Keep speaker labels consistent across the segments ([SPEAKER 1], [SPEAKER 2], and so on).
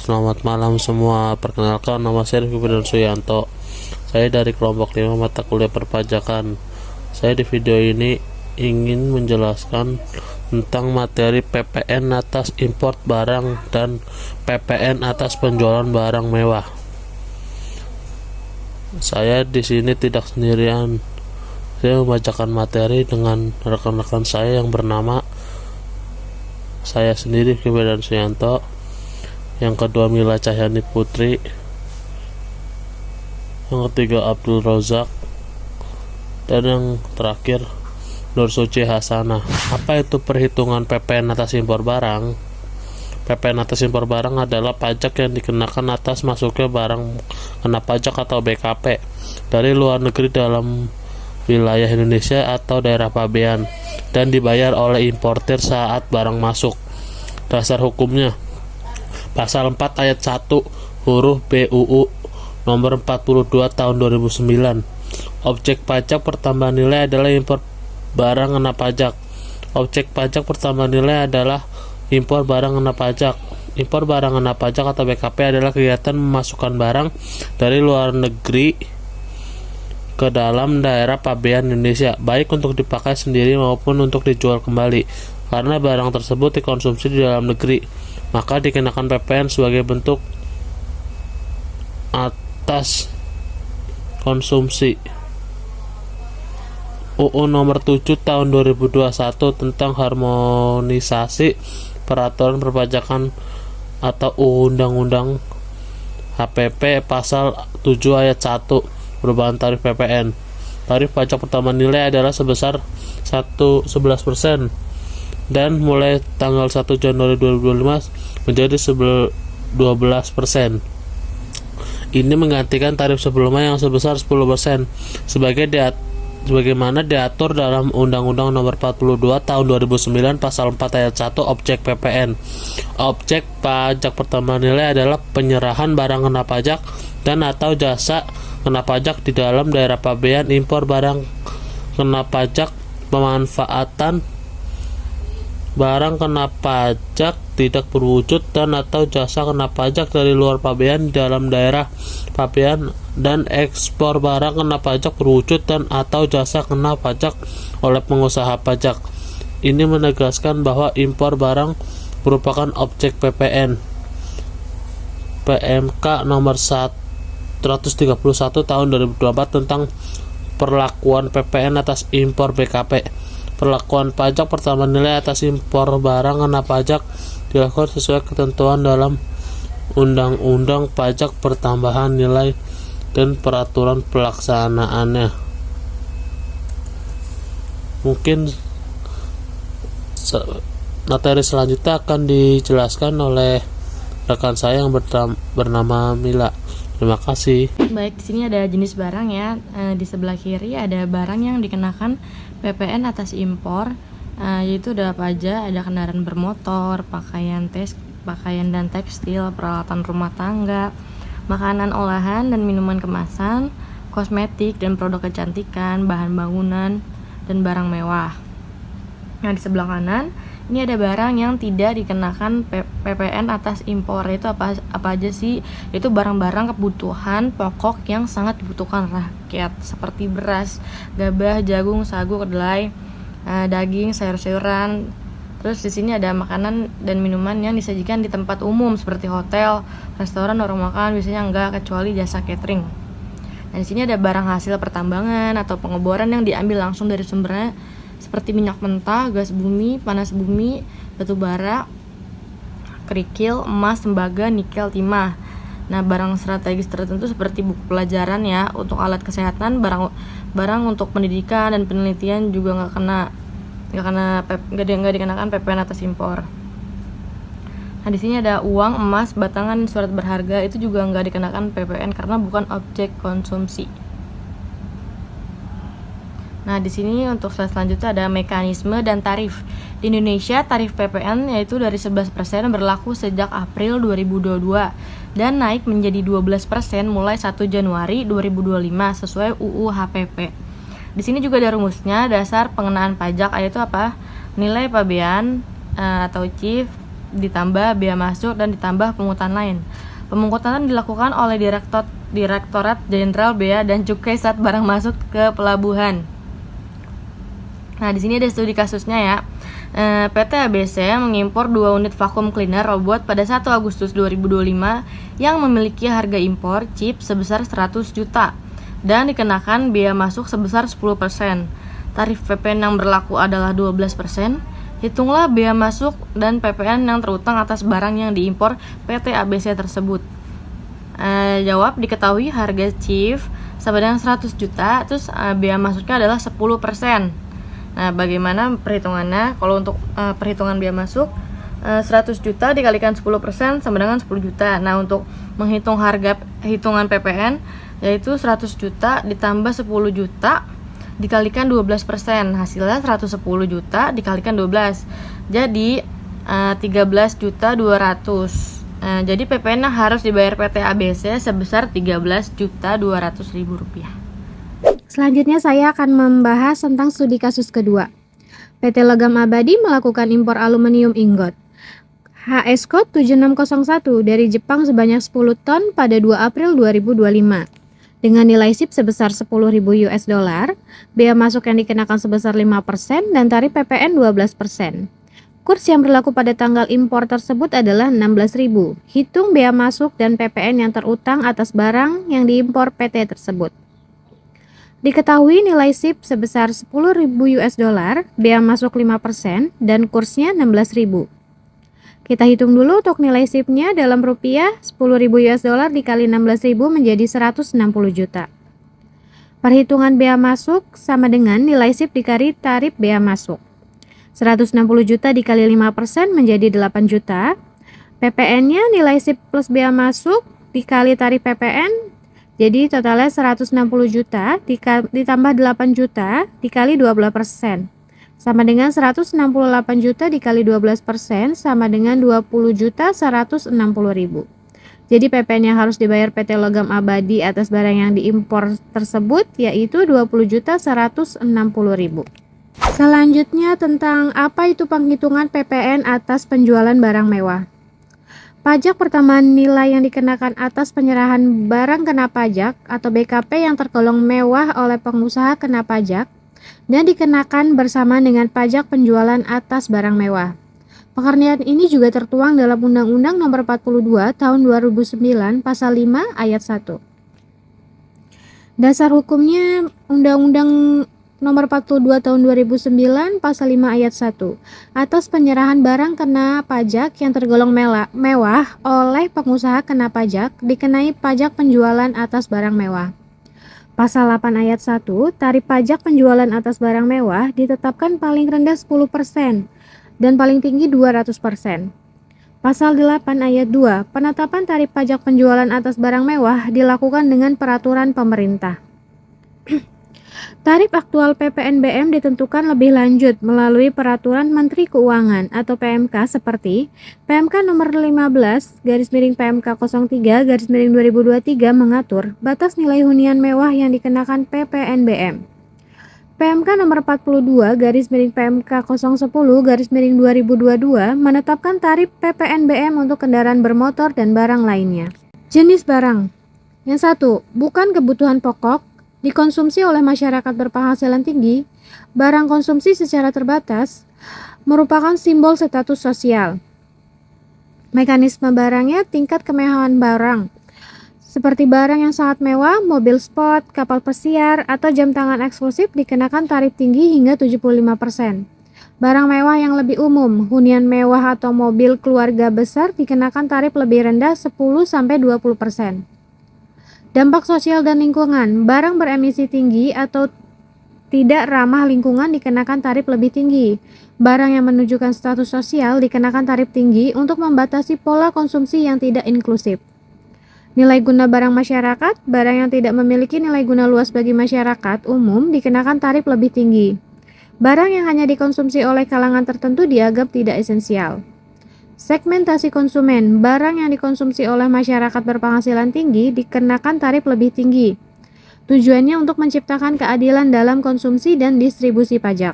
[SPEAKER 1] selamat malam semua. Perkenalkan, nama saya Rifki Suyanto. Saya dari kelompok 5 mata kuliah perpajakan. Saya di video ini ingin menjelaskan tentang materi PPN atas import barang dan PPN atas penjualan barang mewah. Saya di sini tidak sendirian. Saya membacakan materi dengan rekan-rekan saya yang bernama saya sendiri, Rifki Suyanto, yang kedua Mila Cahyani Putri, yang ketiga Abdul Rozak, dan yang terakhir Nur Suci Hasanah. Apa itu perhitungan PPN atas impor barang? PPN atas impor barang adalah pajak yang dikenakan atas masuknya barang kena pajak atau BKP dari luar negeri dalam wilayah Indonesia atau daerah pabean dan dibayar oleh importir saat barang masuk. Dasar hukumnya Pasal 4 ayat 1 huruf B UU nomor 42 tahun 2009. Objek pajak pertambahan nilai adalah impor barang kena pajak. Objek pajak pertambahan nilai adalah impor barang kena pajak. Impor barang kena pajak atau BKP adalah kegiatan memasukkan barang dari luar negeri ke dalam daerah pabean Indonesia, baik untuk dipakai sendiri maupun untuk dijual kembali. Karena barang tersebut dikonsumsi di dalam negeri, maka dikenakan PPN sebagai bentuk atas konsumsi. UU nomor 7 tahun 2021 tentang harmonisasi peraturan perpajakan atau Undang-Undang HPP pasal 7 ayat 1 perubahan tarif PPN. Tarif pajak pertama nilai adalah sebesar 11% dan mulai tanggal 1 Januari 2025 menjadi 12%. Ini menggantikan tarif sebelumnya yang sebesar 10% sebagaimana diatur dalam Undang-Undang Nomor 42 Tahun 2009 Pasal 4 Ayat 1 Objek PPN. Objek pajak pertama nilai adalah penyerahan barang kena pajak dan atau jasa kena pajak di dalam daerah pabean, impor barang kena pajak, pemanfaatan barang kena pajak tidak berwujud dan atau jasa kena pajak dari luar pabean di dalam daerah pabean, dan ekspor barang kena pajak berwujud dan atau jasa kena pajak oleh pengusaha pajak. Ini menegaskan bahwa impor barang merupakan objek PPN. PMK nomor 131 tahun 2024 tentang perlakuan PPN atas impor BKP. Perlakuan pajak pertama nilai atas impor barang kena pajak dilakukan sesuai ketentuan dalam Undang-Undang Pajak Pertambahan Nilai dan peraturan pelaksanaannya. Mungkin materi selanjutnya akan dijelaskan oleh rekan saya yang bernama Mila. Terima kasih.
[SPEAKER 2] Baik, di sini ada jenis barang ya. Di sebelah kiri ada barang yang dikenakan PPN atas impor, yaitu ada apa aja? Ada kendaraan bermotor, pakaian dan tekstil, peralatan rumah tangga, makanan olahan dan minuman kemasan, kosmetik dan produk kecantikan, bahan bangunan, dan barang mewah. Nah, di sebelah kanan ini ada barang yang tidak dikenakan PPN atas impor. Itu apa aja sih? Itu barang-barang kebutuhan pokok yang sangat dibutuhkan rakyat, seperti beras, gabah, jagung, sagu, kedelai, daging, sayur-sayuran. Terus di sini ada makanan dan minuman yang disajikan di tempat umum seperti hotel, restoran, warung makan, biasanya enggak kecuali jasa catering. Nah, di sini ada barang hasil pertambangan atau pengeboran yang diambil langsung dari sumbernya, seperti minyak mentah, gas bumi, panas bumi, batu bara, kerikil, emas, tembaga, nikel, timah. Nah, barang strategis tertentu seperti buku pelajaran ya, untuk alat kesehatan, barang untuk pendidikan dan penelitian juga nggak dikenakan PPN atas impor. Nah, di sini ada uang, emas, batangan, surat berharga, itu juga nggak dikenakan PPN karena bukan objek konsumsi. Nah, di sini untuk slide selanjutnya ada mekanisme dan tarif. Di Indonesia, tarif PPN yaitu dari 11% berlaku sejak April 2022 dan naik menjadi 12% mulai 1 Januari 2025 sesuai UU HPP. Di sini juga ada rumusnya, dasar pengenaan pajak yaitu apa? Nilai pabean atau CIF ditambah bea masuk, dan ditambah pungutan lain. Pemungutan dilakukan oleh Direktorat Jenderal Bea dan Cukai saat barang masuk ke pelabuhan. Nah, di sini ada studi kasusnya ya. PT ABC mengimpor 2 unit vacuum cleaner robot pada 1 Agustus 2025 yang memiliki harga impor chip sebesar 100 juta dan dikenakan bea masuk sebesar 10%. Tarif PPN yang berlaku adalah 12%. Hitunglah bea masuk dan PPN yang terutang atas barang yang diimpor PT ABC tersebut. Jawab, diketahui harga chip sama dengan 100 juta, terus bea masuknya adalah 10%. Nah, bagaimana perhitungannya? Kalau untuk perhitungan bea masuk, 100 juta dikalikan 10% sama dengan 10 juta. Nah, untuk menghitung harga hitungan PPN, yaitu 100 juta ditambah 10 juta dikalikan 12%. Hasilnya 110 juta dikalikan 12. Jadi, 13 juta 200. Jadi PPN harus dibayar PT ABC sebesar 13 juta 200 ribu rupiah.
[SPEAKER 3] Selanjutnya saya akan membahas tentang studi kasus kedua. PT Logam Abadi melakukan impor aluminium ingot HS code 7601 dari Jepang sebanyak 10 ton pada 2 April 2025 dengan nilai SIP sebesar 10.000 US dollar, bea masuk yang dikenakan sebesar 5% dan tarif PPN 12%. Kurs yang berlaku pada tanggal impor tersebut adalah 16.000. Hitung bea masuk dan PPN yang terutang atas barang yang diimpor PT tersebut. Diketahui nilai SIP sebesar 10.000 US dollar, bea masuk 5% dan kursnya 16.000. Kita hitung dulu untuk nilai SIP-nya dalam rupiah, 10.000 US dollar dikali 16.000 menjadi 160 juta. Perhitungan bea masuk sama dengan nilai SIP dikali tarif bea masuk. 160 juta dikali 5% menjadi 8 juta. PPN-nya nilai SIP plus bea masuk dikali tarif PPN, jadi totalnya 160 juta ditambah 8 juta dikali 12%. Sama dengan 168 juta dikali 12% sama dengan 20 juta 160 ribu. Jadi PPN yang harus dibayar PT Logam Abadi atas barang yang diimpor tersebut yaitu 20 juta 160 ribu. Selanjutnya tentang apa itu penghitungan PPN atas penjualan barang mewah. Pajak pertambahan nilai yang dikenakan atas penyerahan barang kena pajak atau BKP yang tergolong mewah oleh pengusaha kena pajak dan dikenakan bersamaan dengan pajak penjualan atas barang mewah. Pengertian ini juga tertuang dalam Undang-Undang Nomor 42 Tahun 2009 Pasal 5 Ayat 1. Dasar hukumnya Undang-Undang Nomor 42 Tahun 2009 Pasal 5 Ayat 1. Atas penyerahan barang kena pajak yang tergolong mewah oleh pengusaha kena pajak dikenai pajak penjualan atas barang mewah. Pasal 8 ayat 1, tarif pajak penjualan atas barang mewah ditetapkan paling rendah 10% dan paling tinggi 200%. Pasal 8 ayat 2, penetapan tarif pajak penjualan atas barang mewah dilakukan dengan peraturan pemerintah. Tarif aktual PPNBM ditentukan lebih lanjut melalui Peraturan Menteri Keuangan atau PMK seperti PMK nomor 15 /PMK 03/2023 mengatur batas nilai hunian mewah yang dikenakan PPNBM. PMK nomor 42 PMK 010/2022 menetapkan tarif PPNBM untuk kendaraan bermotor dan barang lainnya. Jenis barang. Yang 1, bukan kebutuhan pokok, dikonsumsi oleh masyarakat berpenghasilan tinggi, barang konsumsi secara terbatas, merupakan simbol status sosial. Mekanisme barangnya tingkat kemewahan barang, seperti barang yang sangat mewah, mobil sport, kapal pesiar, atau jam tangan eksklusif dikenakan tarif tinggi hingga 75%. Barang mewah yang lebih umum, hunian mewah atau mobil keluarga besar dikenakan tarif lebih rendah 10-20%. Dampak sosial dan lingkungan, barang beremisi tinggi atau tidak ramah lingkungan dikenakan tarif lebih tinggi. Barang yang menunjukkan status sosial dikenakan tarif tinggi untuk membatasi pola konsumsi yang tidak inklusif. Nilai guna barang masyarakat, barang yang tidak memiliki nilai guna luas bagi masyarakat umum dikenakan tarif lebih tinggi. Barang yang hanya dikonsumsi oleh kalangan tertentu dianggap tidak esensial. Segmentasi konsumen, barang yang dikonsumsi oleh masyarakat berpenghasilan tinggi dikenakan tarif lebih tinggi. Tujuannya untuk menciptakan keadilan dalam konsumsi dan distribusi pajak.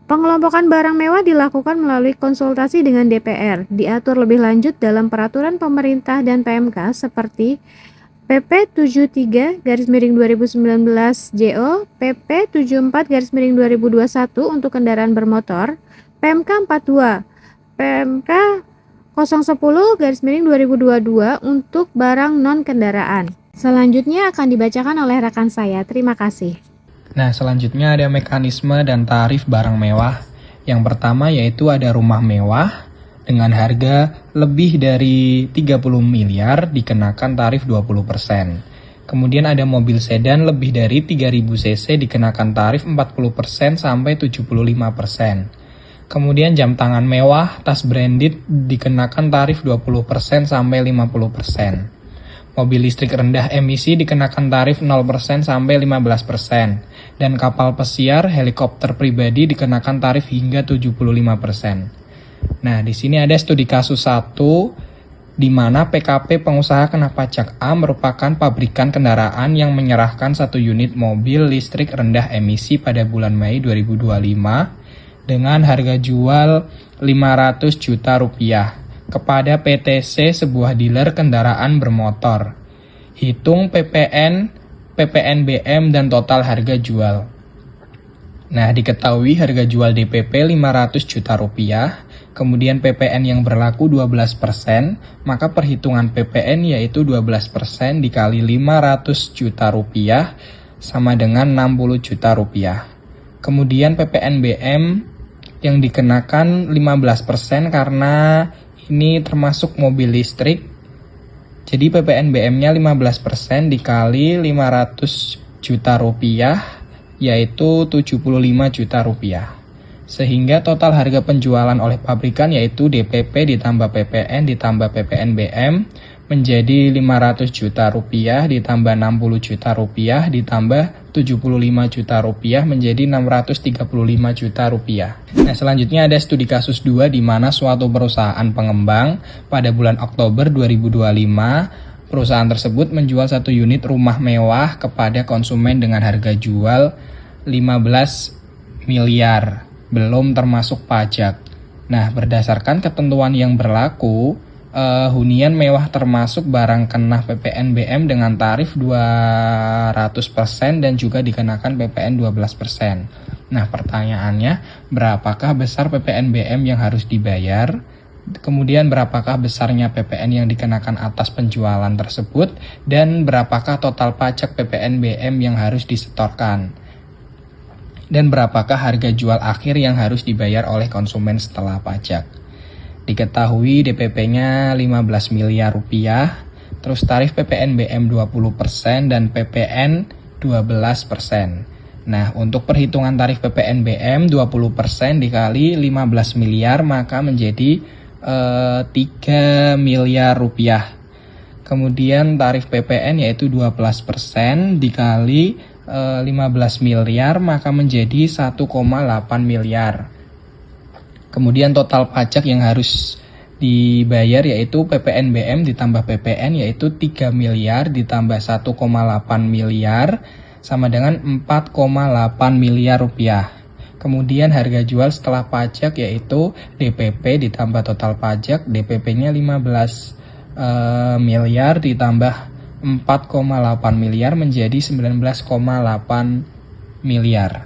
[SPEAKER 3] Pengelompokan barang mewah dilakukan melalui konsultasi dengan DPR, diatur lebih lanjut dalam peraturan pemerintah dan PMK seperti PP 73/2019 JO, PP 74/2021 untuk kendaraan bermotor, PMK 42, PMK 010/2022 untuk barang non-kendaraan. Selanjutnya akan dibacakan oleh rekan saya. Terima kasih.
[SPEAKER 4] Nah, selanjutnya ada mekanisme dan tarif barang mewah. Yang pertama yaitu ada rumah mewah dengan harga lebih dari 30 miliar dikenakan tarif 20%. Kemudian ada mobil sedan lebih dari 3000 cc dikenakan tarif 40% sampai 75%. Kemudian jam tangan mewah, tas branded dikenakan tarif 20% sampai 50%. Mobil listrik rendah emisi dikenakan tarif 0% sampai 15%. Dan kapal pesiar, helikopter pribadi dikenakan tarif hingga 75%. Nah, di sini ada studi kasus 1 di mana PKP pengusaha kena pajak A merupakan pabrikan kendaraan yang menyerahkan 1 unit mobil listrik rendah emisi pada bulan Mei 2025 dengan harga jual 500 juta rupiah kepada PTC, sebuah dealer kendaraan bermotor. Hitung PPN, PPNBM, dan total harga jual. Nah, diketahui harga jual DPP 500 juta rupiah, kemudian PPN yang berlaku 12%, maka perhitungan PPN yaitu 12% dikali 500 juta rupiah sama dengan 60 juta rupiah. Kemudian PPNBM yang dikenakan 15% karena ini termasuk mobil listrik. Jadi PPNBM-nya 15% dikali 500 juta rupiah yaitu 75 juta rupiah. Sehingga total harga penjualan oleh pabrikan yaitu DPP ditambah PPN ditambah PPNBM menjadi 500 juta rupiah ditambah 60 juta rupiah ditambah 75 juta rupiah menjadi 635 juta rupiah. Nah, selanjutnya ada studi kasus 2 di mana suatu perusahaan pengembang pada bulan Oktober 2025 perusahaan tersebut menjual 1 unit rumah mewah kepada konsumen dengan harga jual 15 miliar, belum termasuk pajak. Nah, berdasarkan ketentuan yang berlaku, hunian mewah termasuk barang kena PPNBM dengan tarif 200% dan juga dikenakan PPN 12%. Nah, pertanyaannya, berapakah besar PPNBM yang harus dibayar? Kemudian berapakah besarnya PPN yang dikenakan atas penjualan tersebut? Dan berapakah total pajak PPNBM yang harus disetorkan? Dan berapakah harga jual akhir yang harus dibayar oleh konsumen setelah pajak? Diketahui DPP-nya 15 miliar rupiah, terus tarif PPNBM 20% dan PPN 12%. Nah, untuk perhitungan tarif PPNBM 20% dikali 15 miliar maka menjadi 3 miliar rupiah. Kemudian tarif PPN yaitu 12% dikali 15 miliar maka menjadi 1,8 miliar. Kemudian total pajak yang harus dibayar yaitu PPNBM ditambah PPN yaitu 3 miliar ditambah 1,8 miliar sama dengan 4,8 miliar rupiah. Kemudian harga jual setelah pajak yaitu DPP ditambah total pajak, DPP-nya 15 miliar ditambah 4,8 miliar menjadi 19,8 miliar.